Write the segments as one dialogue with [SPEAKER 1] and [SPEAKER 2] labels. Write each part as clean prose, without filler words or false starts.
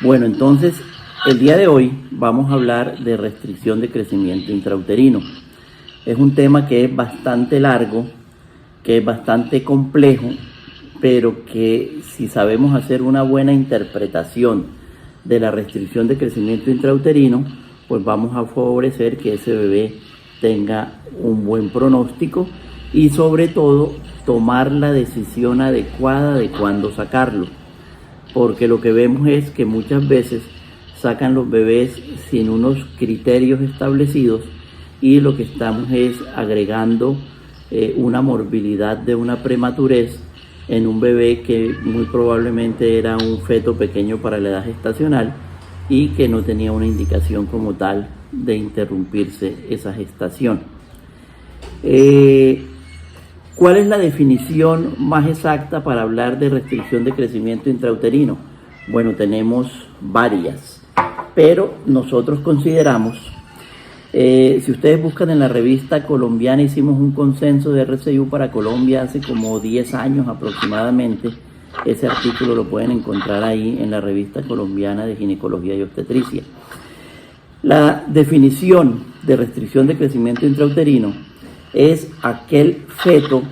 [SPEAKER 1] Bueno, entonces el día de hoy vamos a hablar de restricción de crecimiento intrauterino. Es un tema que es bastante largo, que es bastante complejo, pero que si sabemos hacer una buena interpretación de la restricción de crecimiento intrauterino, pues vamos a favorecer que ese bebé tenga un buen pronóstico y sobre todo tomar la decisión adecuada de cuándo sacarlo. Porque lo que vemos es que muchas veces sacan los bebés sin unos criterios establecidos y lo que estamos es agregando una morbilidad de una prematurez en un bebé que muy probablemente era un feto pequeño para la edad gestacional y que no tenía una indicación como tal de interrumpirse esa gestación. ¿Cuál es la definición más exacta para hablar de restricción de crecimiento intrauterino? Bueno, tenemos varias, pero nosotros consideramos, si ustedes buscan en la revista colombiana, hicimos un consenso de RCIU para Colombia hace como 10 años aproximadamente. Ese artículo lo pueden encontrar ahí en la revista colombiana de ginecología y obstetricia. La definición de restricción de crecimiento intrauterino es aquel feto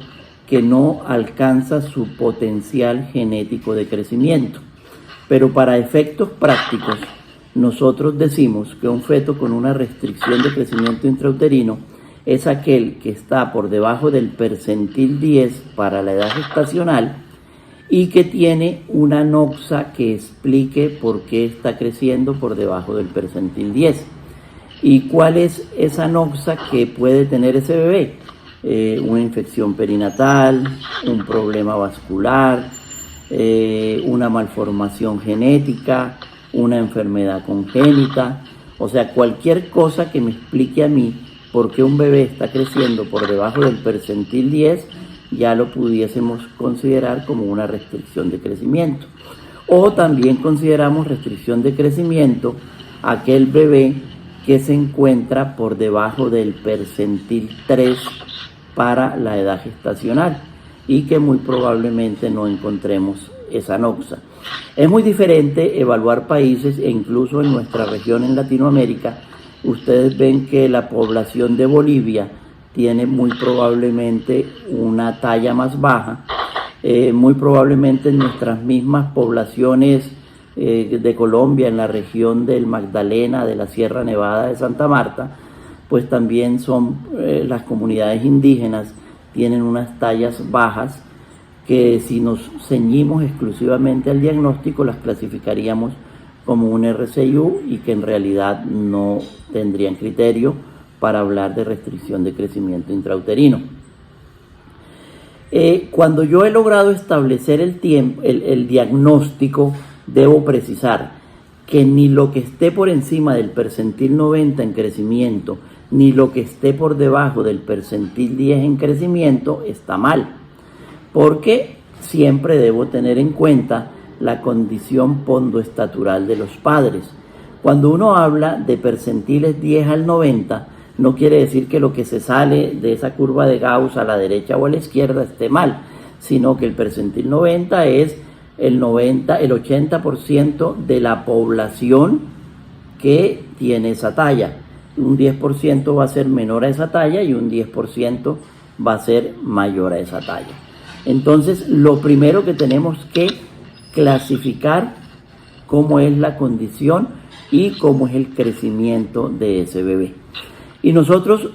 [SPEAKER 1] que no alcanza su potencial genético de crecimiento. Pero para efectos prácticos, nosotros decimos que un feto con una restricción de crecimiento intrauterino es aquel que está por debajo del percentil 10 para la edad gestacional y que tiene una noxa que explique por qué está creciendo por debajo del percentil 10. ¿Y cuál es esa noxa que puede tener ese bebé? Una infección perinatal, un problema vascular, una malformación genética, una enfermedad congénita, o sea, cualquier cosa que me explique a mí por qué un bebé está creciendo por debajo del percentil 10, ya lo pudiésemos considerar como una restricción de crecimiento. O también consideramos restricción de crecimiento aquel bebé que se encuentra por debajo del percentil 3 para la edad gestacional y que muy probablemente no encontremos esa noxa. Es muy diferente evaluar países e incluso en nuestra región en Latinoamérica, ustedes ven que la población de Bolivia tiene muy probablemente una talla más baja, muy probablemente en nuestras mismas poblaciones de Colombia, en la región del Magdalena, de la Sierra Nevada de Santa Marta, pues también son las comunidades indígenas, tienen unas tallas bajas que si nos ceñimos exclusivamente al diagnóstico las clasificaríamos como un RCIU y que en realidad no tendrían criterio para hablar de restricción de crecimiento intrauterino. Cuando yo he logrado establecer el diagnóstico, debo precisar que ni lo que esté por encima del percentil 90 en crecimiento, ni lo que esté por debajo del percentil 10 en crecimiento está mal, porque siempre debo tener en cuenta la condición pondoestatural de los padres. Cuando uno habla de percentiles 10 al 90, no quiere decir que lo que se sale de esa curva de Gauss a la derecha o a la izquierda esté mal, sino que el percentil 90 es el 80% de la población que tiene esa talla. Un 10% va a ser menor a esa talla y un 10% va a ser mayor a esa talla. Entonces, lo primero que tenemos que clasificar cómo es la condición y cómo es el crecimiento de ese bebé. Y nosotros,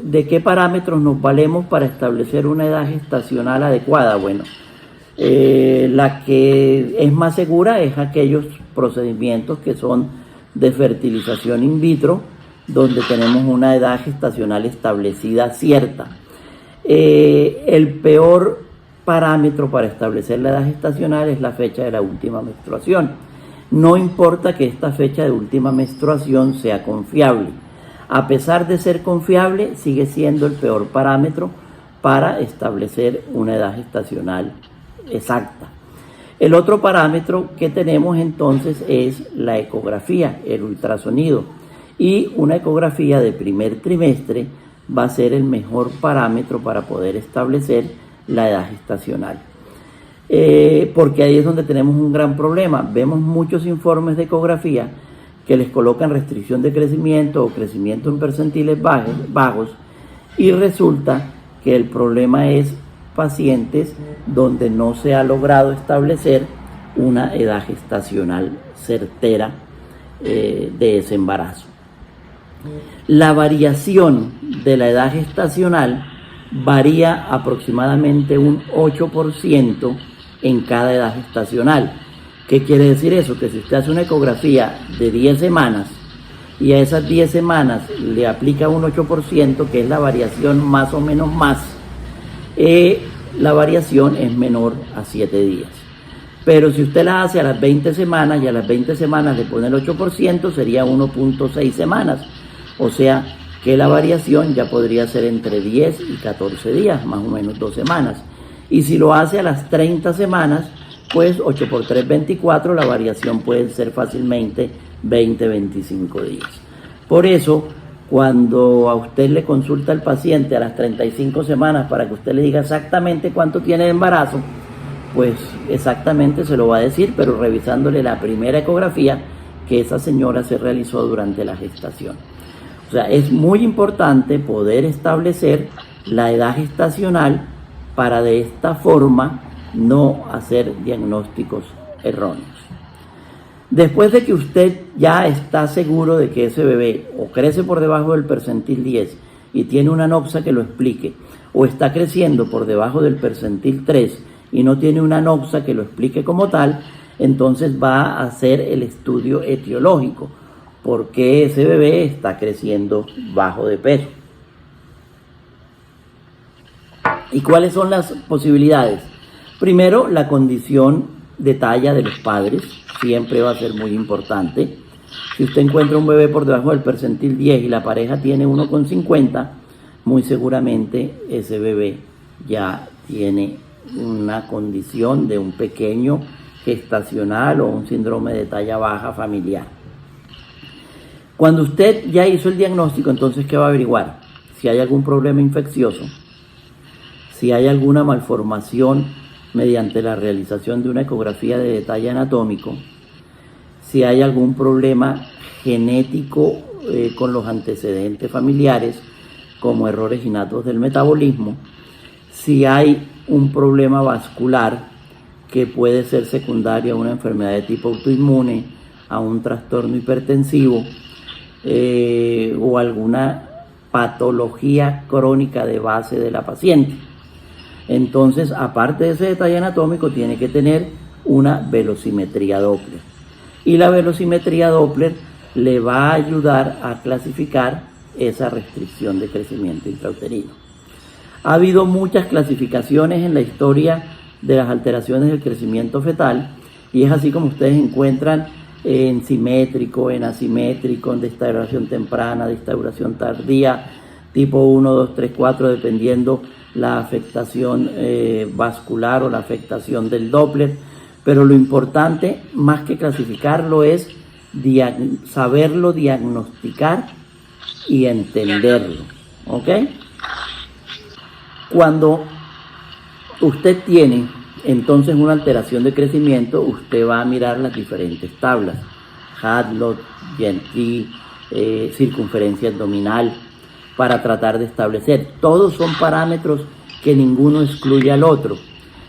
[SPEAKER 1] ¿de qué parámetros nos valemos para establecer una edad gestacional adecuada? Bueno, la que es más segura es aquellos procedimientos que son de fertilización in vitro, donde tenemos una edad gestacional establecida cierta. El peor parámetro para establecer la edad gestacional es la fecha de la última menstruación. No importa que esta fecha de última menstruación sea confiable. A pesar de ser confiable, sigue siendo el peor parámetro para establecer una edad gestacional exacta. El otro parámetro que tenemos entonces es la ecografía, el ultrasonido. Y una ecografía de primer trimestre va a ser el mejor parámetro para poder establecer la edad gestacional. porque ahí es donde tenemos un gran problema. Vemos muchos informes de ecografía que les colocan restricción de crecimiento o crecimiento en percentiles bajos, y resulta que el problema es pacientes donde no se ha logrado establecer una edad gestacional certera de ese embarazo. La variación de la edad gestacional varía aproximadamente un 8% en cada edad gestacional. ¿Qué quiere decir eso? Que si usted hace una ecografía de 10 semanas y a esas 10 semanas le aplica un 8%, que es la variación más o menos más, la variación es menor a 7 días. Pero si usted la hace a las 20 semanas y a las 20 semanas le pone el 8%, sería 1.6 semanas. O sea que la variación ya podría ser entre 10 y 14 días, más o menos 2 semanas. Y si lo hace a las 30 semanas, pues 8 por 3, 24, la variación puede ser fácilmente 20, 25 días. Por eso, cuando a usted le consulta el paciente a las 35 semanas para que usted le diga exactamente cuánto tiene de embarazo, pues exactamente se lo va a decir, pero revisándole la primera ecografía que esa señora se realizó durante la gestación. O sea, es muy importante poder establecer la edad gestacional para de esta forma no hacer diagnósticos erróneos. Después de que usted ya está seguro de que ese bebé o crece por debajo del percentil 10 y tiene una anoxia que lo explique, o está creciendo por debajo del percentil 3 y no tiene una anoxia que lo explique como tal, entonces va a hacer el estudio etiológico, porque ese bebé está creciendo bajo de peso. ¿Y cuáles son las posibilidades? Primero, la condición de talla de los padres siempre va a ser muy importante. Si usted encuentra un bebé por debajo del percentil 10 y la pareja tiene 1,50, muy seguramente ese bebé ya tiene una condición de un pequeño gestacional o un síndrome de talla baja familiar. Cuando usted ya hizo el diagnóstico, entonces, ¿qué va a averiguar? Si hay algún problema infeccioso, si hay alguna malformación mediante la realización de una ecografía de detalle anatómico, si hay algún problema genético con los antecedentes familiares, como errores innatos del metabolismo, si hay un problema vascular que puede ser secundario a una enfermedad de tipo autoinmune, a un trastorno hipertensivo, o alguna patología crónica de base de la paciente. Entonces, aparte de ese detalle anatómico, tiene que tener una velocimetría Doppler. Y la velocimetría Doppler le va a ayudar a clasificar esa restricción de crecimiento intrauterino. Ha habido muchas clasificaciones en la historia de las alteraciones del crecimiento fetal, y es así como ustedes encuentran en simétrico, en asimétrico, en destauración temprana, destauración tardía, tipo 1, 2, 3, 4, dependiendo la afectación vascular o la afectación del Doppler. Pero lo importante, más que clasificarlo, es saberlo diagnosticar y entenderlo, ¿ok? Cuando usted tiene entonces una alteración de crecimiento, usted va a mirar las diferentes tablas, Hadlot, Gentry, circunferencia abdominal, para tratar de establecer. Todos son parámetros que ninguno excluye al otro.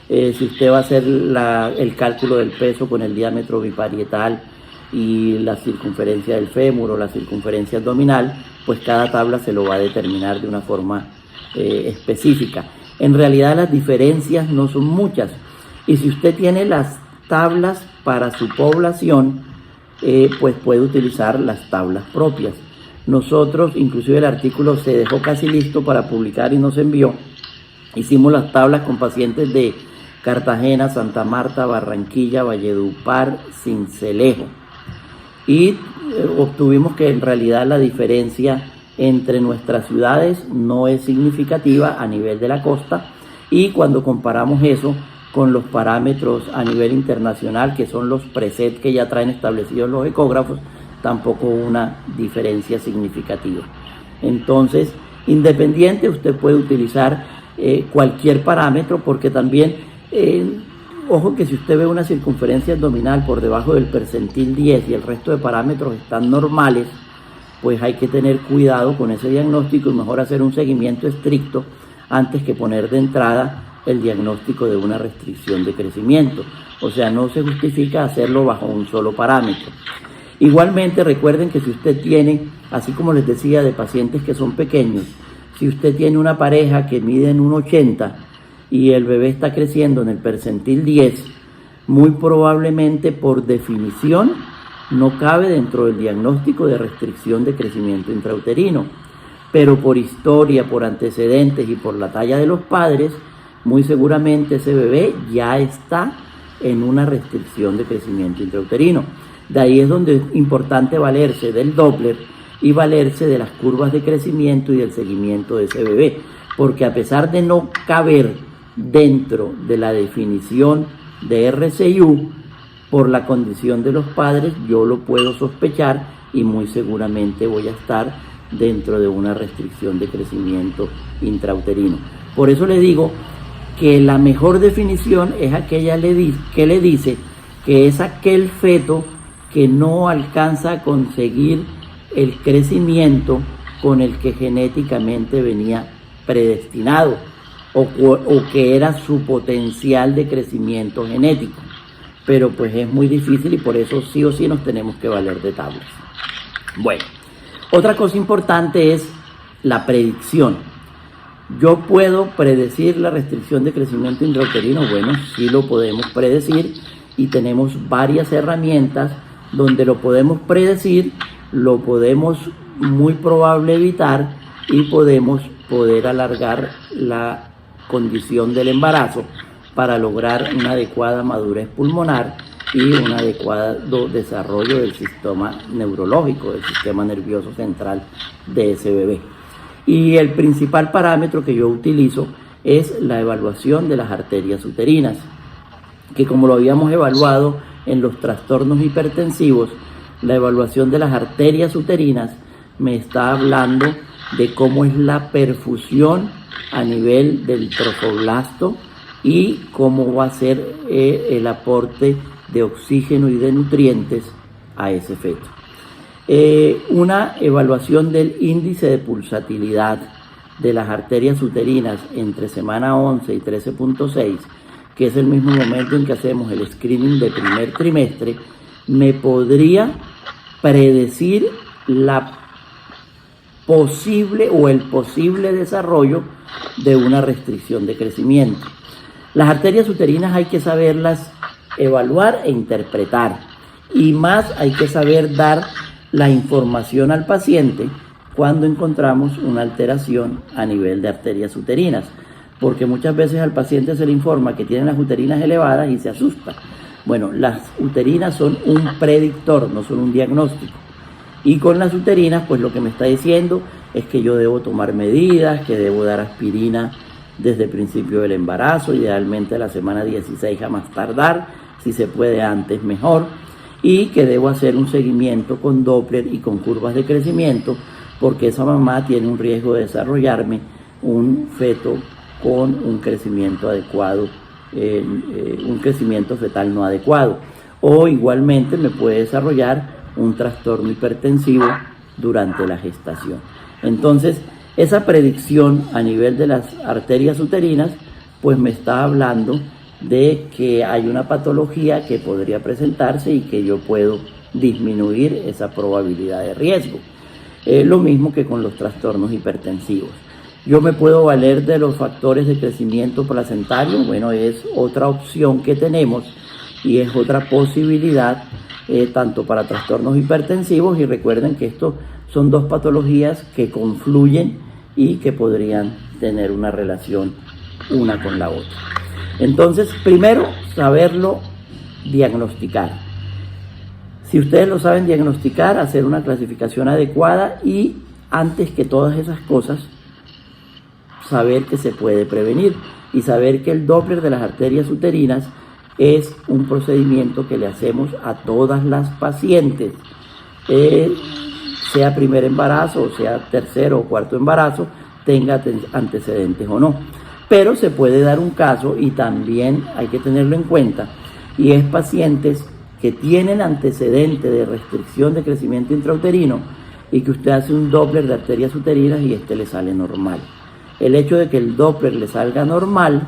[SPEAKER 1] Si usted va a hacer el cálculo del peso con el diámetro biparietal y la circunferencia del fémur o la circunferencia abdominal, pues cada tabla se lo va a determinar de una forma específica. En realidad las diferencias no son muchas, y si usted tiene las tablas para su población, pues puede utilizar las tablas propias. Nosotros, inclusive el artículo se dejó casi listo para publicar y nos envió. Hicimos las tablas con pacientes de Cartagena, Santa Marta, Barranquilla, Valledupar, Sincelejo, y obtuvimos que en realidad la diferencia entre nuestras ciudades no es significativa a nivel de la costa, y cuando comparamos eso con los parámetros a nivel internacional, que son los presets que ya traen establecidos los ecógrafos, tampoco una diferencia significativa. Entonces, independiente, usted puede utilizar cualquier parámetro, porque también Ojo que si usted ve una circunferencia abdominal por debajo del percentil 10 y el resto de parámetros están normales, pues hay que tener cuidado con ese diagnóstico y mejor hacer un seguimiento estricto antes que poner de entrada el diagnóstico de una restricción de crecimiento. O sea, no se justifica hacerlo bajo un solo parámetro. Igualmente, recuerden que si usted tiene, así como les decía, de pacientes que son pequeños, si usted tiene una pareja que mide en 1,80 y el bebé está creciendo en el percentil 10, muy probablemente por definición no cabe dentro del diagnóstico de restricción de crecimiento intrauterino. Pero por historia, por antecedentes y por la talla de los padres, muy seguramente ese bebé ya está en una restricción de crecimiento intrauterino. De ahí es donde es importante valerse del Doppler y valerse de las curvas de crecimiento y del seguimiento de ese bebé, porque a pesar de no caber dentro de la definición de RCIU, por la condición de los padres, yo lo puedo sospechar y muy seguramente voy a estar dentro de una restricción de crecimiento intrauterino. Por eso le digo que la mejor definición es aquella que le dice que es aquel feto que no alcanza a conseguir el crecimiento con el que genéticamente venía predestinado o que era su potencial de crecimiento genético. Pero pues es muy difícil y por eso sí o sí nos tenemos que valer de tablas. Bueno, otra cosa importante es la predicción. ¿Yo puedo predecir la restricción de crecimiento intrauterino? Bueno, sí lo podemos predecir y tenemos varias herramientas donde lo podemos predecir, lo podemos muy probable evitar y podemos alargar la condición del embarazo para lograr una adecuada madurez pulmonar y un adecuado desarrollo del sistema neurológico, del sistema nervioso central de ese bebé. Y el principal parámetro que yo utilizo es la evaluación de las arterias uterinas, que como lo habíamos evaluado en los trastornos hipertensivos, la evaluación de las arterias uterinas me está hablando de cómo es la perfusión a nivel del trofoblasto y cómo va a ser el aporte de oxígeno y de nutrientes a ese feto. Una evaluación del índice de pulsatilidad de las arterias uterinas entre semana 11 y 13.6, que es el mismo momento en que hacemos el screening de primer trimestre, me podría predecir la posible o el posible desarrollo de una restricción de crecimiento. Las arterias uterinas hay que saberlas evaluar e interpretar, y más hay que saber dar la información al paciente cuando encontramos una alteración a nivel de arterias uterinas, porque muchas veces al paciente se le informa que tiene las uterinas elevadas y se asusta. Bueno, las uterinas son un predictor, no son un diagnóstico. Y con las uterinas, pues lo que me está diciendo es que yo debo tomar medidas, que debo dar aspirina desde el principio del embarazo, idealmente a la semana 16 a más tardar, si se puede antes mejor, y que debo hacer un seguimiento con Doppler y con curvas de crecimiento, porque esa mamá tiene un riesgo de desarrollarme un feto con un crecimiento adecuado, un crecimiento fetal no adecuado, o igualmente me puede desarrollar un trastorno hipertensivo durante la gestación. Entonces, esa predicción a nivel de las arterias uterinas, pues me está hablando de que hay una patología que podría presentarse y que yo puedo disminuir esa probabilidad de riesgo. Lo mismo que con los trastornos hipertensivos. Yo me puedo valer de los factores de crecimiento placentario. Bueno, es otra opción que tenemos y es otra posibilidad tanto para trastornos hipertensivos, y recuerden que estos son dos patologías que confluyen y que podrían tener una relación una con la otra. Entonces, primero, saberlo diagnosticar. Si ustedes lo saben diagnosticar, hacer una clasificación adecuada y, antes que todas esas cosas, saber que se puede prevenir y saber que el Doppler de las arterias uterinas es un procedimiento que le hacemos a todas las pacientes, sea primer embarazo, o sea tercero o cuarto embarazo, tenga antecedentes o no. Pero se puede dar un caso, y también hay que tenerlo en cuenta, y es pacientes que tienen antecedente de restricción de crecimiento intrauterino y que usted hace un Doppler de arterias uterinas y le sale normal. El hecho de que el Doppler le salga normal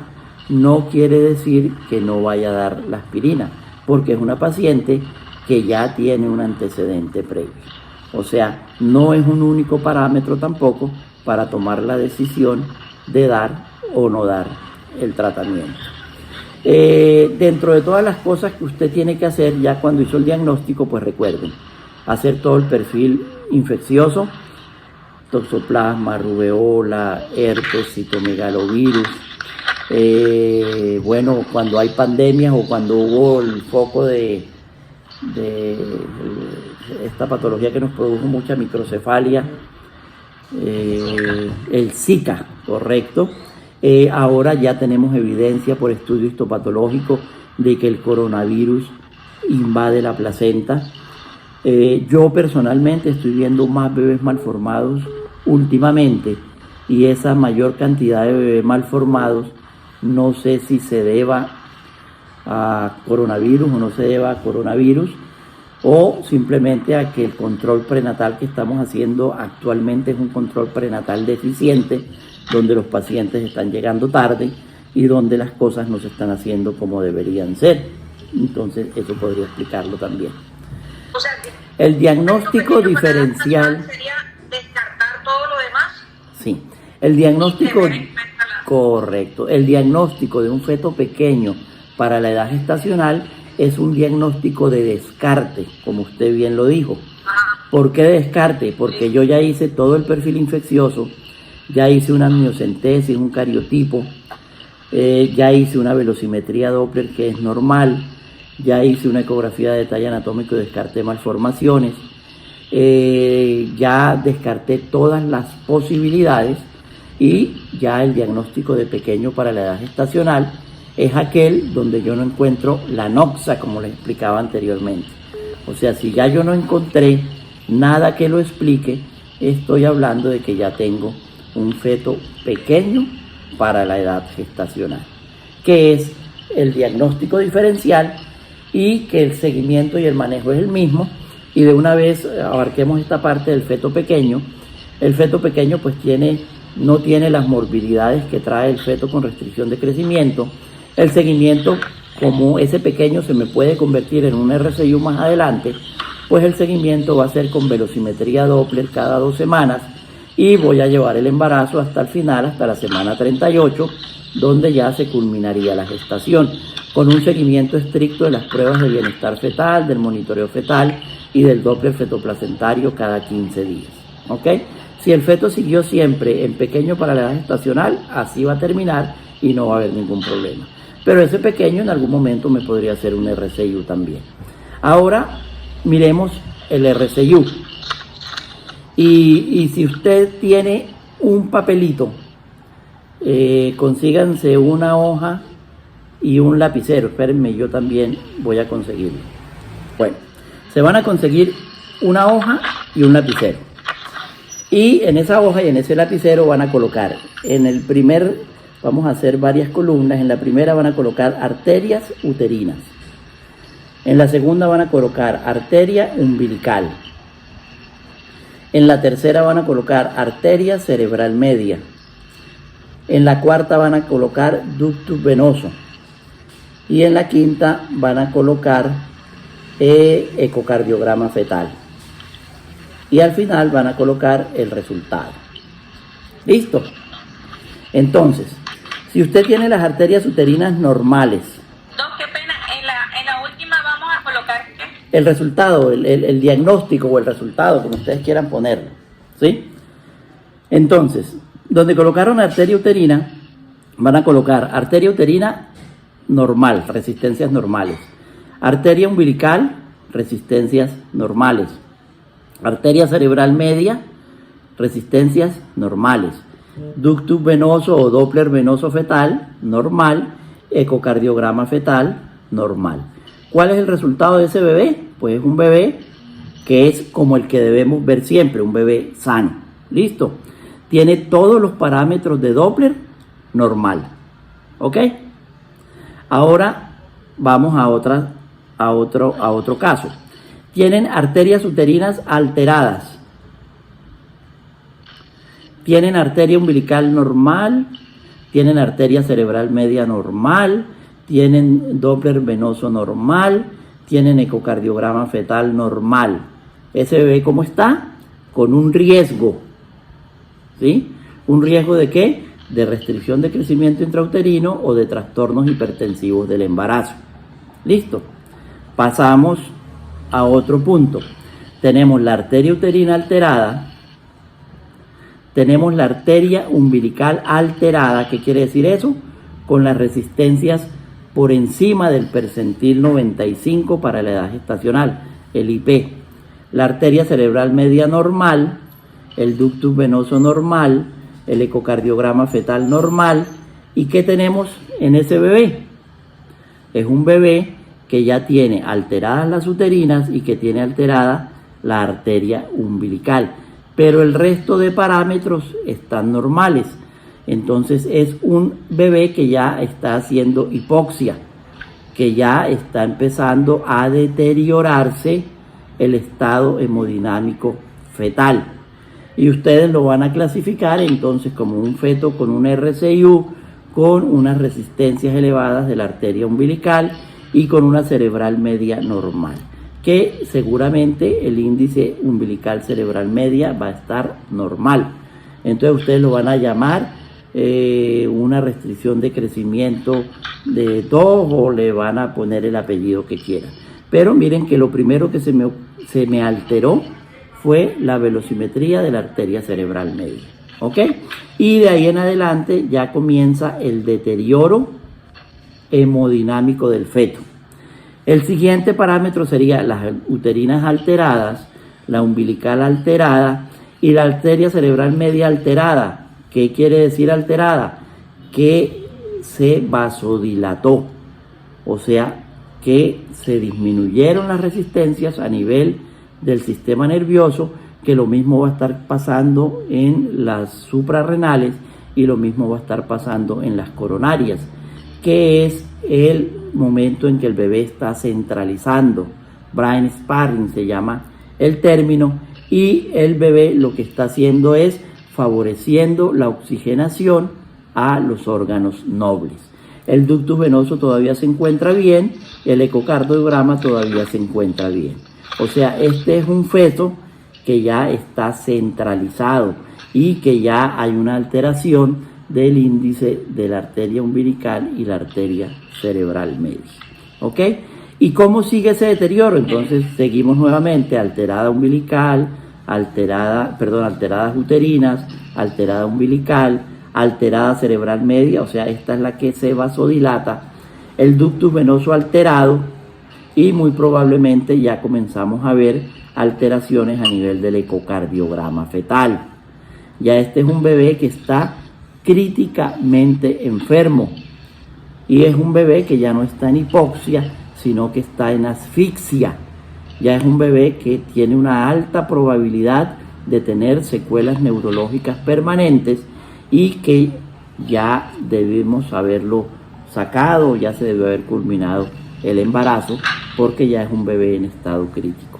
[SPEAKER 1] no quiere decir que no vaya a dar la aspirina, porque es una paciente que ya tiene un antecedente previo. O sea, no es un único parámetro tampoco para tomar la decisión de dar o no dar el tratamiento. Dentro de todas las cosas que usted tiene que hacer ya cuando hizo el diagnóstico, pues recuerden, hacer todo el perfil infeccioso, toxoplasma, rubeola, herpes, citomegalovirus. Bueno, cuando hay pandemias o cuando hubo el foco de esta patología que nos produjo mucha microcefalia, el Zika, correcto. Ahora ya tenemos evidencia por estudio histopatológico de que el coronavirus invade la placenta. Yo personalmente estoy viendo más bebés malformados últimamente, y esa mayor cantidad de bebés malformados no sé si se deba a coronavirus o no se deba a coronavirus, o simplemente a que el control prenatal que estamos haciendo actualmente es un control prenatal deficiente, donde los pacientes están llegando tarde y donde las cosas no se están haciendo como deberían ser. Entonces eso podría explicarlo también.
[SPEAKER 2] O sea,
[SPEAKER 1] el diagnóstico diferencial
[SPEAKER 2] sería descartar todo lo demás.
[SPEAKER 1] Sí, el diagnóstico correcto. El diagnóstico de un feto pequeño para la edad gestacional es un diagnóstico de descarte, como usted bien lo dijo. ¿Por qué descarte? Porque yo ya hice todo el perfil infeccioso, ya hice una amniocentesis, un cariotipo, ya hice una velocimetría Doppler que es normal, ya hice una ecografía de detalle anatómico y descarté malformaciones, ya descarté todas las posibilidades, y ya el diagnóstico de pequeño para la edad gestacional es aquel donde yo no encuentro la noxa, como les explicaba anteriormente. O sea, si ya yo no encontré nada que lo explique, estoy hablando de que ya tengo un feto pequeño para la edad gestacional, que es el diagnóstico diferencial, y que el seguimiento y el manejo es el mismo. Y de una vez abarquemos esta parte del feto pequeño. El feto pequeño pues no tiene las morbilidades que trae el feto con restricción de crecimiento. El seguimiento, como ese pequeño se me puede convertir en un RCIU más adelante, pues el seguimiento va a ser con velocimetría Doppler cada 2 semanas, y voy a llevar el embarazo hasta el final, hasta la semana 38, donde ya se culminaría la gestación, con un seguimiento estricto de las pruebas de bienestar fetal, del monitoreo fetal y del Doppler fetoplacentario cada 15 días. ¿Ok? Si el feto siguió siempre en pequeño para la edad gestacional, así va a terminar y no va a haber ningún problema. Pero ese pequeño en algún momento me podría hacer un RCIU también. Ahora miremos el RCIU. Y si usted tiene un papelito, consíganse una hoja y un lapicero. Espérenme, yo también voy a conseguirlo. Bueno, se van a conseguir una hoja y un lapicero. Y en esa hoja y en ese lapicero van a colocar, en el primer, vamos a hacer varias columnas. En la primera van a colocar arterias uterinas. En la segunda van a colocar arteria umbilical. En la tercera van a colocar arteria cerebral media. En la cuarta van a colocar ductus venoso. Y en la quinta van a colocar ecocardiograma fetal. Y al final van a colocar el resultado. ¿Listo? Entonces, si usted tiene las arterias uterinas normales,
[SPEAKER 2] Qué pena, en la última vamos a colocar ¿qué?
[SPEAKER 1] el resultado, el diagnóstico o el resultado, como ustedes quieran ponerlo, ¿sí? Entonces, donde colocaron arteria uterina, van a colocar arteria uterina normal, resistencias normales. Arteria umbilical, resistencias normales. Arteria cerebral media, resistencias normales. Ductus venoso o Doppler venoso fetal, normal. Ecocardiograma fetal, normal. ¿Cuál es el resultado de ese bebé? Pues es un bebé que es como el que debemos ver siempre, un bebé sano. ¿Listo? Tiene todos los parámetros de Doppler normal. ¿Ok? Ahora vamos a otro caso. Tienen arterias uterinas alteradas. Tienen arteria umbilical normal, tienen arteria cerebral media normal, tienen Doppler venoso normal, tienen ecocardiograma fetal normal. Ese bebé, ¿cómo está? Con un riesgo. ¿Sí? ¿Un riesgo de qué? De restricción de crecimiento intrauterino o de trastornos hipertensivos del embarazo. Listo. Pasamos a otro punto. Tenemos la arteria uterina alterada. Tenemos la arteria umbilical alterada. ¿Qué quiere decir eso? Con las resistencias por encima del percentil 95 para la edad gestacional, el IP. La arteria cerebral media normal, el ductus venoso normal, el ecocardiograma fetal normal. ¿Y qué tenemos en ese bebé? Es un bebé que ya tiene alteradas las uterinas y que tiene alterada la arteria umbilical. Pero el resto de parámetros están normales. Entonces es un bebé que ya está haciendo hipoxia, que ya está empezando a deteriorarse el estado hemodinámico fetal. Y ustedes lo van a clasificar entonces como un feto con un RCIU, con unas resistencias elevadas de la arteria umbilical y con una cerebral media normal, que seguramente el índice umbilical cerebral media va a estar normal. Entonces ustedes lo van a llamar una restricción de crecimiento de 2 o le van a poner el apellido que quieran. Pero miren que lo primero que se me alteró fue la velocimetría de la arteria cerebral media. ¿Ok? Y de ahí en adelante ya comienza el deterioro hemodinámico del feto. El siguiente parámetro sería las uterinas alteradas, la umbilical alterada y la arteria cerebral media alterada. ¿Qué quiere decir alterada? Que se vasodilató, o sea, que se disminuyeron las resistencias a nivel del sistema nervioso, que lo mismo va a estar pasando en las suprarrenales y lo mismo va a estar pasando en las coronarias, que es el momento en que el bebé está centralizando. Brain sparring se llama el término, y el bebé lo que está haciendo es favoreciendo la oxigenación a los órganos nobles. El ductus venoso todavía se encuentra bien, el ecocardiograma todavía se encuentra bien. O sea, este es un feto que ya está centralizado y que ya hay una alteración del índice de la arteria umbilical y la arteria cerebral media. ¿Ok? ¿Y cómo sigue ese deterioro? Entonces seguimos nuevamente: alterada umbilical, alteradas uterinas, alterada umbilical, alterada cerebral media, o sea, esta es la que se vasodilata, el ductus venoso alterado, y muy probablemente ya comenzamos a ver alteraciones a nivel del ecocardiograma fetal. Ya este es un bebé que está críticamente enfermo, y es un bebé que ya no está en hipoxia, sino que está en asfixia. Ya es un bebé que tiene una alta probabilidad de tener secuelas neurológicas permanentes y que ya debemos haberlo sacado, ya se debe haber culminado el embarazo, porque ya es un bebé en estado crítico.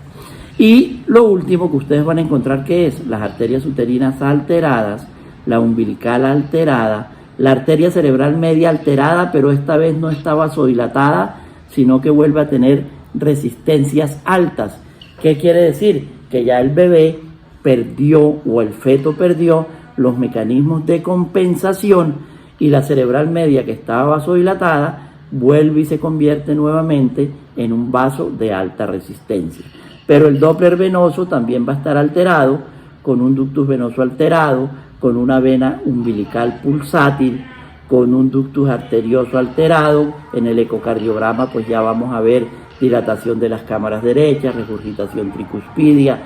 [SPEAKER 1] Y lo último que ustedes van a encontrar, que es las arterias uterinas alteradas, la umbilical alterada, la arteria cerebral media alterada, pero esta vez no está vasodilatada, sino que vuelve a tener resistencias altas. ¿Qué quiere decir? Que ya el bebé perdió, o el feto perdió, los mecanismos de compensación, y la cerebral media, que estaba vasodilatada, vuelve y se convierte nuevamente en un vaso de alta resistencia. Pero el Doppler venoso también va a estar alterado, con un ductus venoso alterado, con una vena umbilical pulsátil, con un ductus arterioso alterado. En el ecocardiograma pues ya vamos a ver dilatación de las cámaras derechas, regurgitación tricuspidia,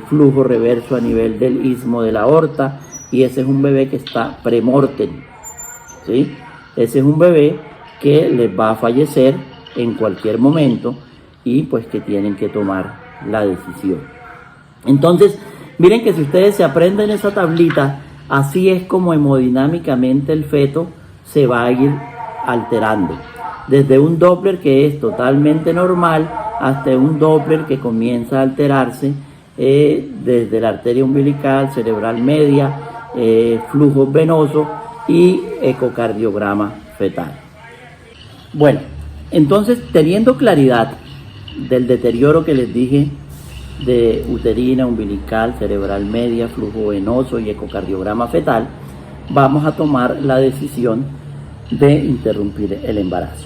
[SPEAKER 1] flujo reverso a nivel del istmo de la aorta, y ese es un bebé que está premortem, ¿sí? Ese es un bebé que les va a fallecer en cualquier momento, y pues que tienen que tomar la decisión. Entonces, miren que si ustedes se aprenden esa tablita, así es como hemodinámicamente el feto se va a ir alterando. Desde un Doppler que es totalmente normal hasta un Doppler que comienza a alterarse desde la arteria umbilical, cerebral media, flujos venosos y ecocardiograma fetal. Bueno, entonces teniendo claridad del deterioro que les dije de uterina, umbilical, cerebral media, flujo venoso y ecocardiograma fetal, vamos a tomar la decisión de interrumpir el embarazo.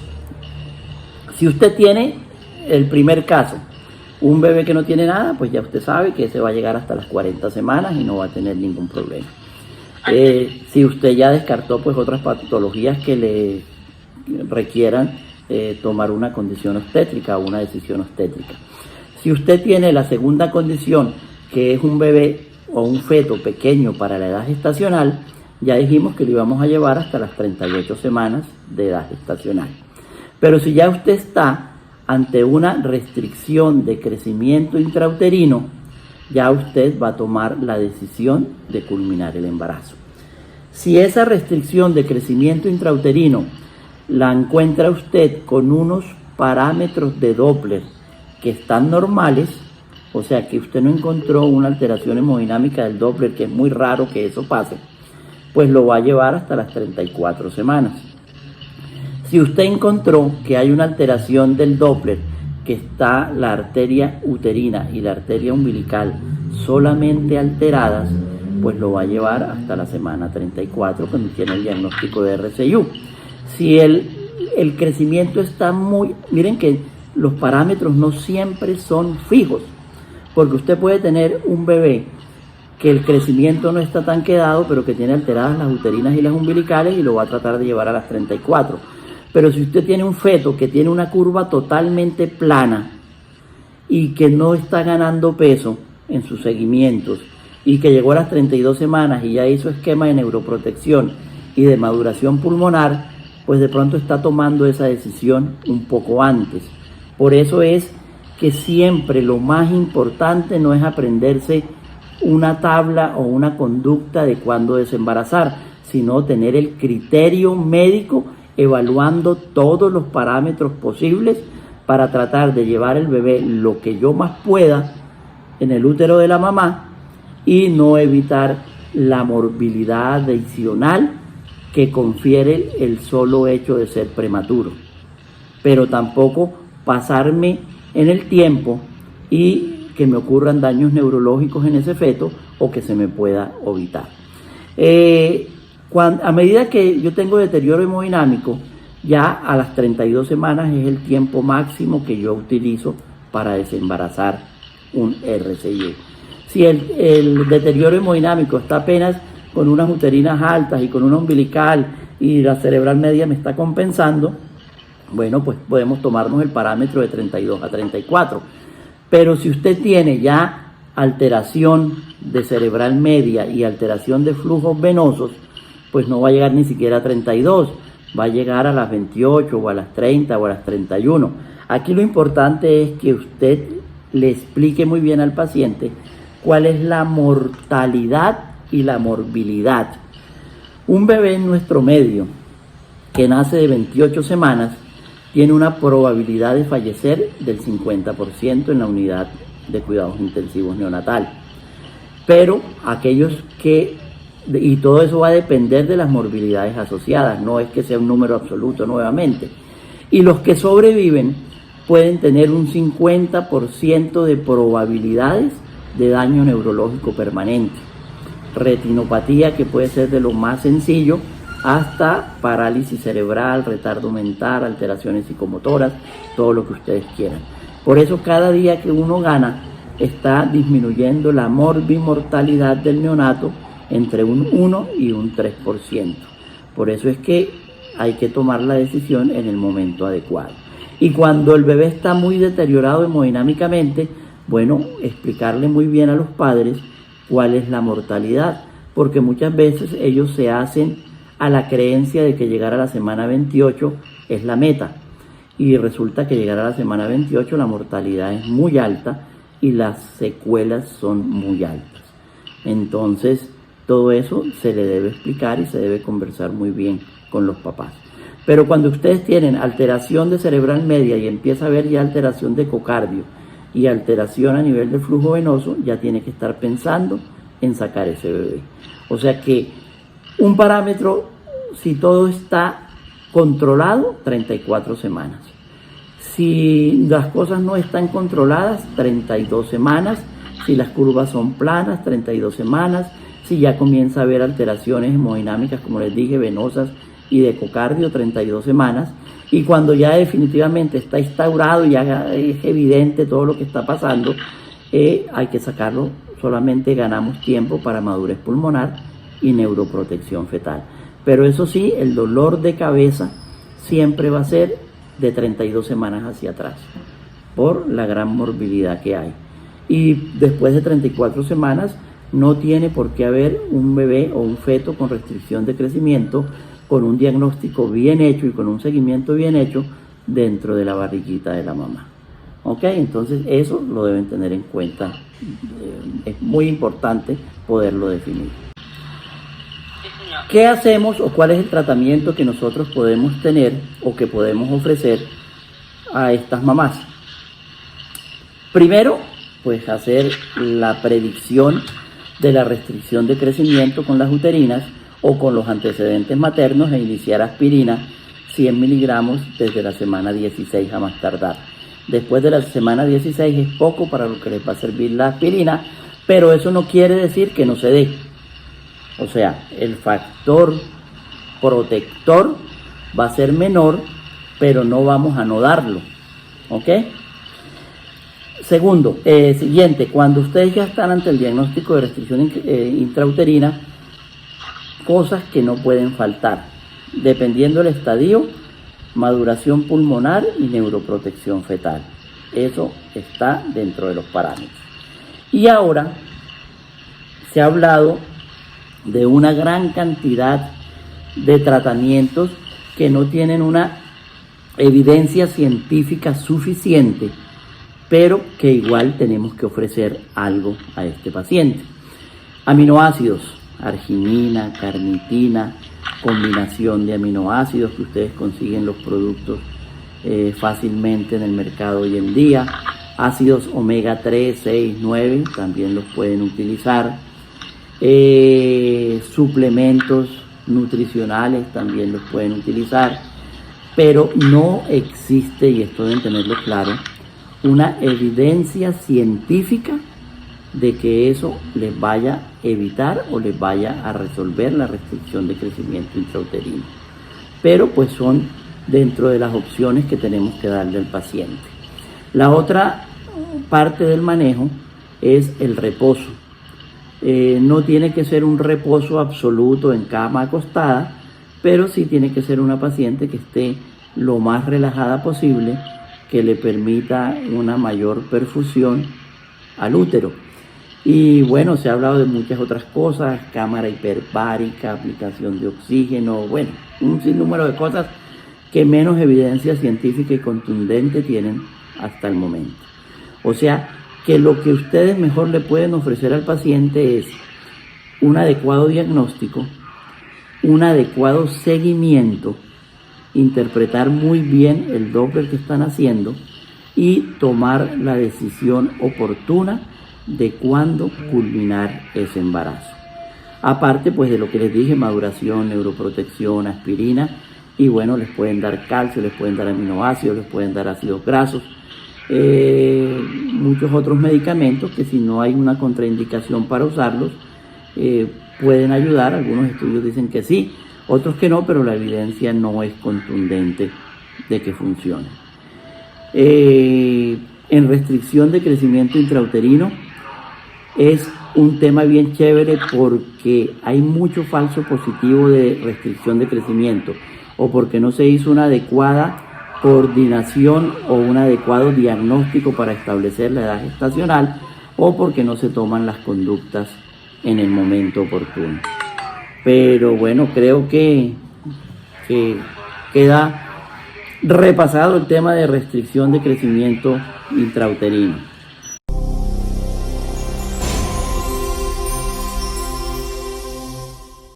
[SPEAKER 1] Si usted tiene el primer caso, un bebé que no tiene nada, pues ya usted sabe que se va a llegar hasta las 40 semanas y no va a tener ningún problema. Si usted ya descartó pues otras patologías que le requieran tomar una condición obstétrica o una decisión obstétrica. Si usted tiene la segunda condición, que es un bebé o un feto pequeño para la edad gestacional, ya dijimos que lo íbamos a llevar hasta las 38 semanas de edad gestacional. Pero si ya usted está ante una restricción de crecimiento intrauterino, ya usted va a tomar la decisión de culminar el embarazo. Si esa restricción de crecimiento intrauterino la encuentra usted con unos parámetros de Doppler que están normales, o sea que usted no encontró una alteración hemodinámica del Doppler, que es muy raro que eso pase, pues lo va a llevar hasta las 34 semanas. Si usted encontró que hay una alteración del Doppler, que está la arteria uterina y la arteria umbilical solamente alteradas, pues lo va a llevar hasta la semana 34 cuando tiene el diagnóstico de RCIU. Si el crecimiento está muy... Miren que los parámetros no siempre son fijos, porque usted puede tener un bebé que el crecimiento no está tan quedado, pero que tiene alteradas las uterinas y las umbilicales y lo va a tratar de llevar a las 34. Pero si usted tiene un feto que tiene una curva totalmente plana y que no está ganando peso en sus seguimientos y que llegó a las 32 semanas y ya hizo esquema de neuroprotección y de maduración pulmonar, pues de pronto está tomando esa decisión un poco antes. Por eso es que siempre lo más importante no es aprenderse una tabla o una conducta de cuándo desembarazar, sino tener el criterio médico evaluando todos los parámetros posibles para tratar de llevar el bebé lo que yo más pueda en el útero de la mamá y no evitar la morbilidad adicional que confiere el solo hecho de ser prematuro, pero tampoco pasarme en el tiempo y que me ocurran daños neurológicos en ese feto o que se me pueda evitar. A medida que yo tengo deterioro hemodinámico, ya a las 32 semanas es el tiempo máximo que yo utilizo para desembarazar un RCIU. Si el deterioro hemodinámico está apenas con unas uterinas altas y con una umbilical y la cerebral media me está compensando, bueno, pues podemos tomarnos el parámetro de 32 a 34. Pero si usted tiene ya alteración de cerebral media y alteración de flujos venosos, pues no va a llegar ni siquiera a 32, va a llegar a las 28 o a las 30 o a las 31. Aquí lo importante es que usted le explique muy bien al paciente cuál es la mortalidad y la morbilidad. Un bebé en nuestro medio que nace de 28 semanas tiene una probabilidad de fallecer del 50% en la unidad de cuidados intensivos neonatal. Pero aquellos que, y todo eso va a depender de las morbilidades asociadas, no es que sea un número absoluto nuevamente. Y los que sobreviven pueden tener un 50% de probabilidades de daño neurológico permanente. Retinopatía, que puede ser de lo más sencillo, hasta parálisis cerebral, retardo mental, alteraciones psicomotoras, todo lo que ustedes quieran. Por eso cada día que uno gana está disminuyendo la morbimortalidad del neonato entre un 1 y un 3%. Por eso es que hay que tomar la decisión en el momento adecuado. Y cuando el bebé está muy deteriorado hemodinámicamente, bueno, explicarle muy bien a los padres cuál es la mortalidad, porque muchas veces ellos se hacen a la creencia de que llegar a la semana 28 es la meta, y resulta que llegar a la semana 28 la mortalidad es muy alta y las secuelas son muy altas. Entonces todo eso se le debe explicar y se debe conversar muy bien con los papás. Pero cuando ustedes tienen alteración de cerebral media y empieza a haber ya alteración de ecocardio y alteración a nivel del flujo venoso, ya tiene que estar pensando en sacar ese bebé. O sea que un parámetro, si todo está controlado, 34 semanas. Si las cosas no están controladas, 32 semanas. Si las curvas son planas, 32 semanas. Si ya comienza a haber alteraciones hemodinámicas, como les dije, venosas y de ecocardio, 32 semanas. Y cuando ya definitivamente está instaurado y ya es evidente todo lo que está pasando, hay que sacarlo. Solamente ganamos tiempo para madurez pulmonar y neuroprotección fetal. Pero eso sí, el dolor de cabeza siempre va a ser de 32 semanas hacia atrás, por la gran morbilidad que hay. Y después de 34 semanas no tiene por qué haber un bebé o un feto con restricción de crecimiento, con un diagnóstico bien hecho y con un seguimiento bien hecho dentro de la barriguita de la mamá. ¿Ok? Entonces eso lo deben tener en cuenta. Es muy importante poderlo definir. ¿Qué hacemos o cuál es el tratamiento que nosotros podemos tener o que podemos ofrecer a estas mamás? Primero, pues hacer la predicción de la restricción de crecimiento con las uterinas o con los antecedentes maternos e iniciar aspirina 100 miligramos desde la semana 16 a más tardar. Después de la semana 16 es poco para lo que les va a servir la aspirina, pero eso no quiere decir que no se dé. O sea, el factor protector va a ser menor, pero no vamos a no darlo. ¿Ok? Segundo, siguiente, cuando ustedes ya están ante el diagnóstico de restricción intrauterina, cosas que no pueden faltar, dependiendo del estadio, maduración pulmonar y neuroprotección fetal. Eso está dentro de los parámetros. Y ahora se ha hablado de una gran cantidad de tratamientos que no tienen una evidencia científica suficiente, pero que igual tenemos que ofrecer algo a este paciente. Aminoácidos, arginina, carnitina, combinación de aminoácidos que ustedes consiguen los productos fácilmente en el mercado hoy en día. Ácidos omega 3, 6, 9 también los pueden utilizar. Suplementos nutricionales también los pueden utilizar, pero no existe, y esto deben tenerlo claro, una evidencia científica de que eso les vaya a evitar o les vaya a resolver la restricción de crecimiento intrauterino. Pero pues son dentro de las opciones que tenemos que darle al paciente. La otra parte del manejo es el reposo. No tiene que ser un reposo absoluto en cama acostada, pero sí tiene que ser una paciente que esté lo más relajada posible, que le permita una mayor perfusión al útero. Y bueno, se ha hablado de muchas otras cosas, cámara hiperbárica, aplicación de oxígeno, bueno, un sinnúmero de cosas que menos evidencia científica y contundente tienen hasta el momento. O sea, que lo que ustedes mejor le pueden ofrecer al paciente es un adecuado diagnóstico, un adecuado seguimiento, interpretar muy bien el Doppler que están haciendo y tomar la decisión oportuna de cuándo culminar ese embarazo. Aparte pues de lo que les dije, maduración, neuroprotección, aspirina, y bueno, les pueden dar calcio, les pueden dar aminoácidos, les pueden dar ácidos grasos, muchos otros medicamentos que si no hay una contraindicación para usarlos, pueden ayudar. Algunos estudios dicen que sí, otros que no, pero la evidencia no es contundente de que funcione. En restricción de crecimiento intrauterino es un tema bien chévere porque hay mucho falso positivo de restricción de crecimiento, o porque no se hizo una adecuada coordinación o un adecuado diagnóstico para establecer la edad gestacional, o porque no se toman las conductas en el momento oportuno. Pero bueno, creo que queda repasado el tema de restricción de crecimiento intrauterino.